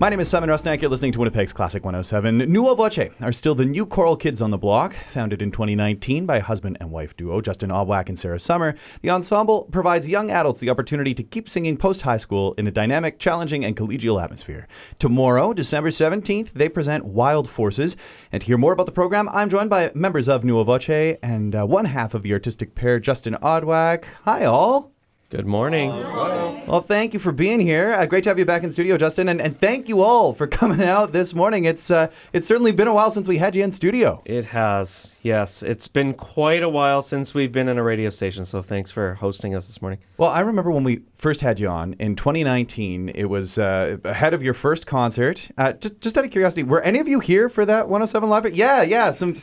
My name is Simon Rusnak. You're listening to Winnipeg's Classic 107. Nuovoce are still the new choral kids on the block. Founded in 2019 by a husband and wife duo, Justin Odwak and Sarah Sommer, the ensemble provides young adults the opportunity to keep singing post-high school in a dynamic, challenging, and collegial atmosphere. Tomorrow, December 17th, they present Wild Forces. And to hear more about the program, I'm joined by members of Nuovoce and one half of the artistic pair, Justin Odwak. Hi, all. Good morning. Well, thank you for being here. Great to have you back in studio, Justin, and thank you all for coming out this morning. It's certainly been a while since we had you in studio. It has, yes. It's been quite a while since we've been in a radio station, so thanks for hosting us this morning. Well, I remember when we first had you on in 2019. It was ahead of your first concert. Just out of curiosity, were any of you here for that 107 Live? Yeah. Some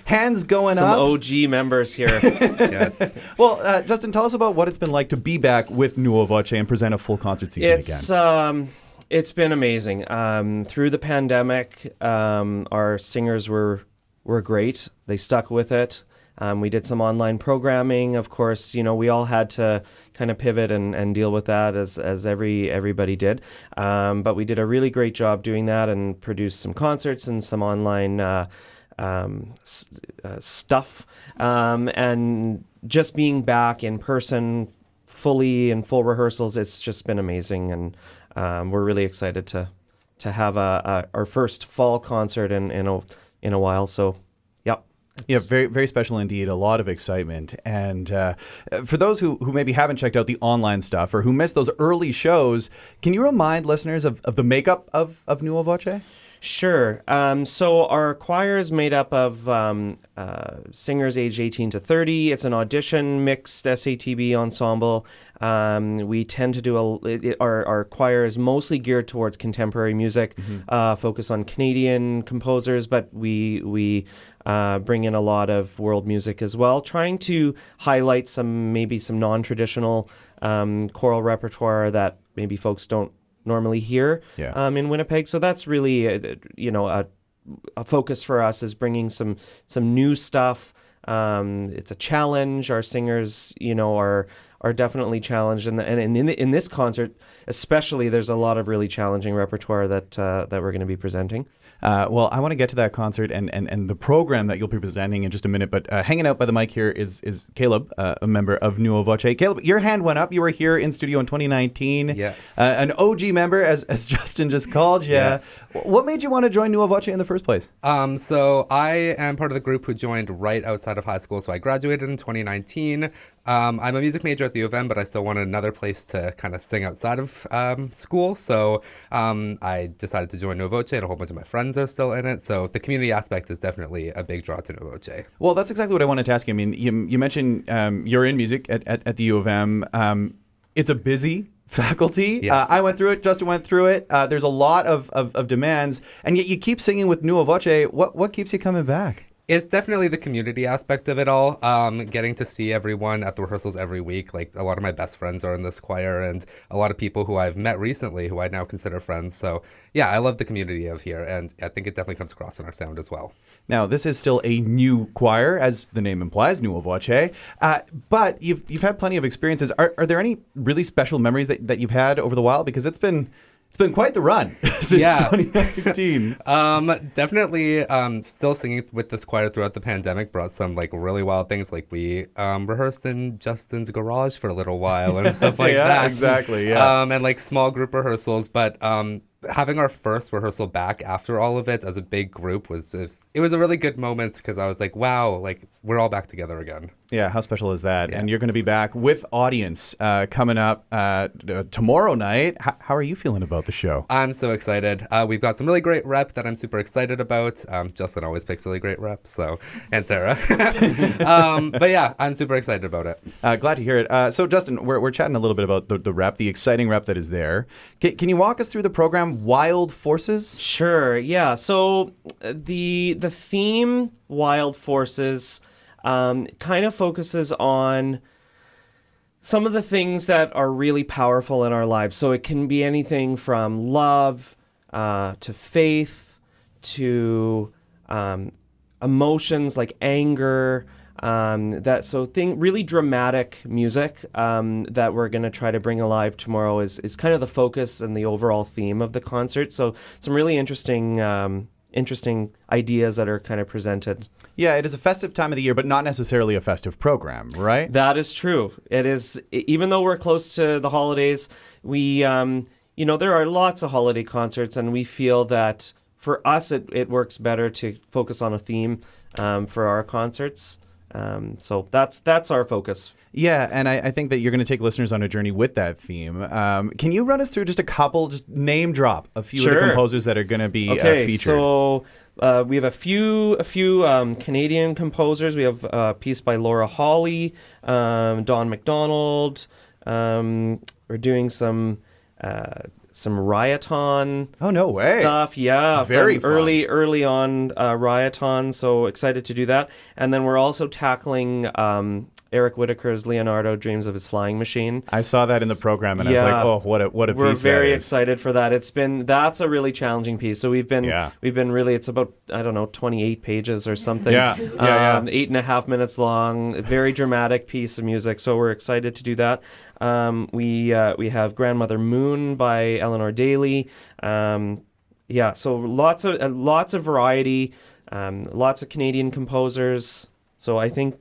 hands going some up. Some OG members here. Yes. Well, Justin, tell us about what it's been like to be back with Nuovoce and present a full concert season again. It's been amazing. Through the pandemic, our singers were great. They stuck with it. We did some online programming. Of course, we all had to kind of pivot and deal with that as everybody did. But we did a really great job doing that and produced some concerts and some online stuff. And just being back in person, fully in full rehearsals, it's just been amazing. And we're really excited to have our first fall concert in a while. So, yep. Yeah, very, very special indeed. A lot of excitement. And for those who maybe haven't checked out the online stuff or who missed those early shows, can you remind listeners of the makeup of Nuovoce? Sure. So our choir is made up of singers aged 18 to 30. It's an audition mixed SATB ensemble. We tend to do our choir is mostly geared towards contemporary music, focus on Canadian composers, but we bring in a lot of world music as well, trying to highlight some non-traditional choral repertoire that maybe folks don't normally hear in Winnipeg. So that's really a focus for us, is bringing some new stuff. It's a challenge. Our singers are definitely challenged, and in this concert especially, there's a lot of really challenging repertoire that we're going to be presenting. Well, I want to get to that concert and the program that you'll be presenting in just a minute, but hanging out by the mic here is Caleb, a member of Nuovoce. Caleb, your hand went up. You were here in studio in 2019. Yes. An OG member, as Justin just called you. Yes. What made you want to join Nuovoce in the first place? So I am part of the group who joined right outside of high school. So I graduated in 2019. I'm a music major at the U of M, but I still wanted another place to kind of sing outside of school. So I decided to join Nuovoce, and a whole bunch of my friends are still in it. So the community aspect is definitely a big draw to Nuovoce. Well, that's exactly what I wanted to ask you. I mean, you mentioned you're in music at the U of M. It's a busy faculty. Yes. I went through it. Justin went through it. There's a lot of demands, and yet you keep singing with Nuovoce. What keeps you coming back? It's definitely the community aspect of it all. Getting to see everyone at the rehearsals every week. Like, a lot of my best friends are in this choir, and a lot of people who I've met recently who I now consider friends. So yeah, I love the community of here, and I think it definitely comes across in our sound as well. Now, this is still a new choir, as the name implies, Nuovoce, but you've had plenty of experiences. Are there any really special memories that you've had over the while? Because it's been quite the run since 2019. Definitely still singing with this choir throughout the pandemic brought some really wild things. Like, we rehearsed in Justin's garage for a little while and stuff like that. Yeah, exactly. Yeah. And small group rehearsals. But having our first rehearsal back after all of it as a big group was it was a really good moment, because I was like, wow, we're all back together again. Yeah, how special is that? Yeah. And you're going to be back with audience coming up tomorrow night. How are you feeling about the show? I'm so excited. We've got some really great rep that I'm super excited about. Justin always picks really great reps, and Sarah. But yeah, I'm super excited about it. Glad to hear it. So Justin, we're chatting a little bit about the rep, the exciting rep that is there. Can you walk us through the program Wild Forces? Sure, yeah. So the theme Wild Forces kind of focuses on some of the things that are really powerful in our lives. So it can be anything from love to faith to emotions like anger, Really dramatic music that we're going to try to bring alive tomorrow is kind of the focus and the overall theme of the concert. So some really interesting ideas that are kind of presented. Yeah, it is a festive time of the year, but not necessarily a festive program, right? That is true. It is, even though we're close to the holidays, we, there are lots of holiday concerts, and we feel that for us, it works better to focus on a theme for our concerts. So that's our focus. Yeah, and I think that you're going to take listeners on a journey with that theme. Can you run us through just a couple, just name drop a few of the composers that are going to be featured? So we have a few Canadian composers. We have a piece by Laura Hawley, Don McDonald. We're doing some Rioton. Oh, no way. Stuff, yeah. Very fun. Early on Rioton, so excited to do that. And then we're also tackling Eric Whittaker's Leonardo Dreams of His Flying Machine. I saw that in the program, and I was like, oh, what a piece that is. We're very excited for that. That's a really challenging piece. So we've been really, it's about, 28 pages or something. Yeah. 8.5 minutes long, very dramatic piece of music. So we're excited to do that. We have Grandmother Moon by Eleanor Daly. So lots of variety, lots of Canadian composers. So I think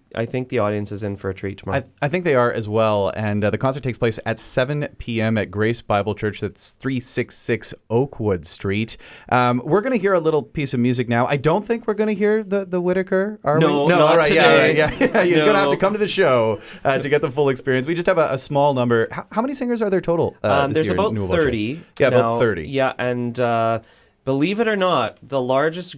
the audience is in for a treat tomorrow. I think they are as well. And the concert takes place at 7 p.m. at Grace Bible Church. That's 366 Oakwood Street. We're going to hear a little piece of music now. I don't think we're going to hear the Whittaker, are we? No, not right, today. Yeah. You're going to have to come to the show to get the full experience. We just have a small number. How many singers are there total this There's year about in Nuovoce? 30. Yeah, now, about 30. Yeah, and believe it or not, the largest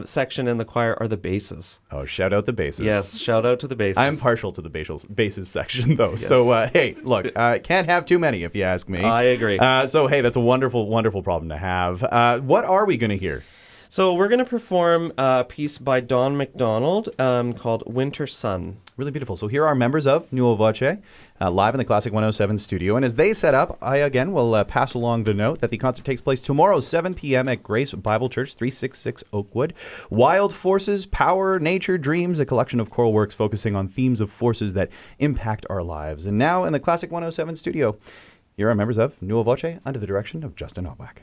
section in the choir are the basses. Oh, shout out the basses. Yes, shout out to the basses. I'm partial to the basses section, though. Yes. So, hey, look, can't have too many, if you ask me. I agree. So, hey, that's a wonderful, wonderful problem to have. What are we going to hear? So we're going to perform a piece by Don McDonald called Winter Sun. Really beautiful. So here are members of Nuovoce live in the Classic 107 studio. And as they set up, I again will pass along the note that the concert takes place tomorrow, 7 p.m. at Grace Bible Church, 366 Oakwood. Wild Forces, Power, Nature, Dreams, a collection of choral works focusing on themes of forces that impact our lives. And now in the Classic 107 studio, here are members of Nuovoce under the direction of Justin Odwak.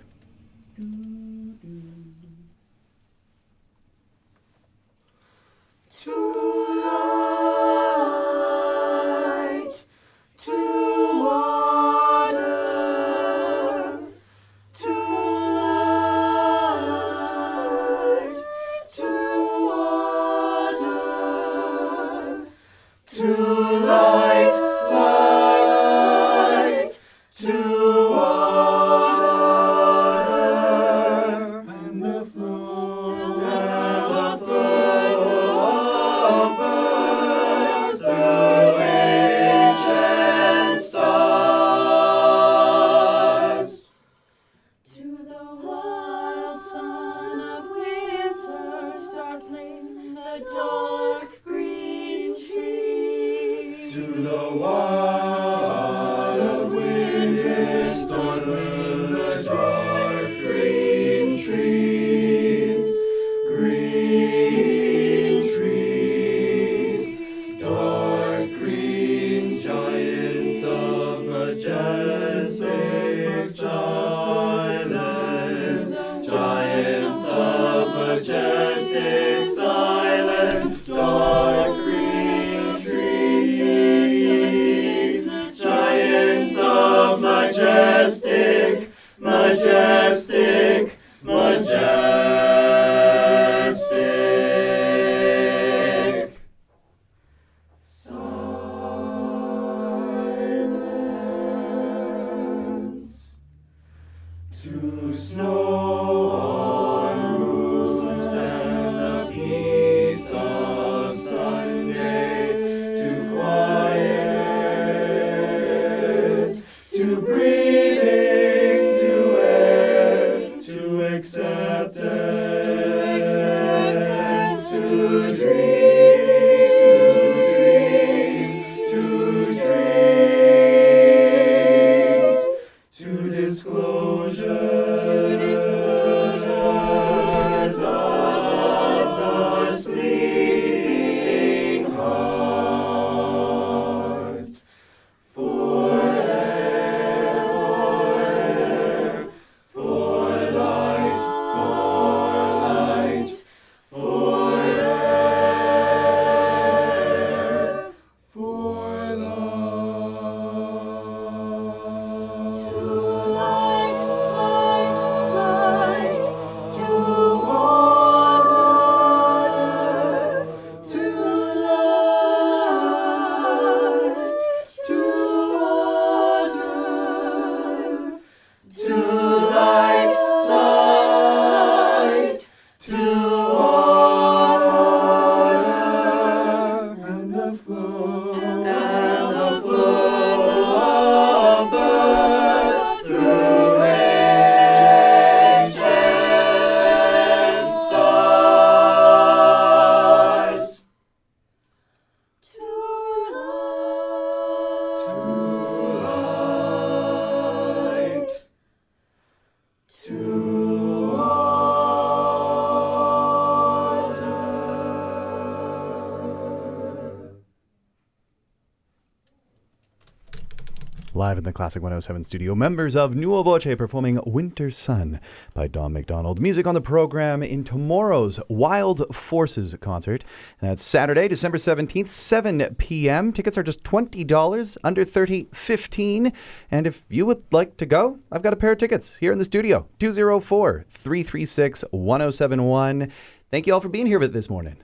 Live in the Classic 107 studio, members of Nuovoce performing Winter Sun by Don McDonald. Music on the program in tomorrow's Wild Forces concert. That's Saturday, December 17th, 7 p.m. Tickets are just $20, under 30, $15. And if you would like to go, I've got a pair of tickets here in the studio. 204-336-1071. Thank you all for being here this morning.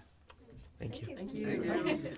Thank you. Thank you.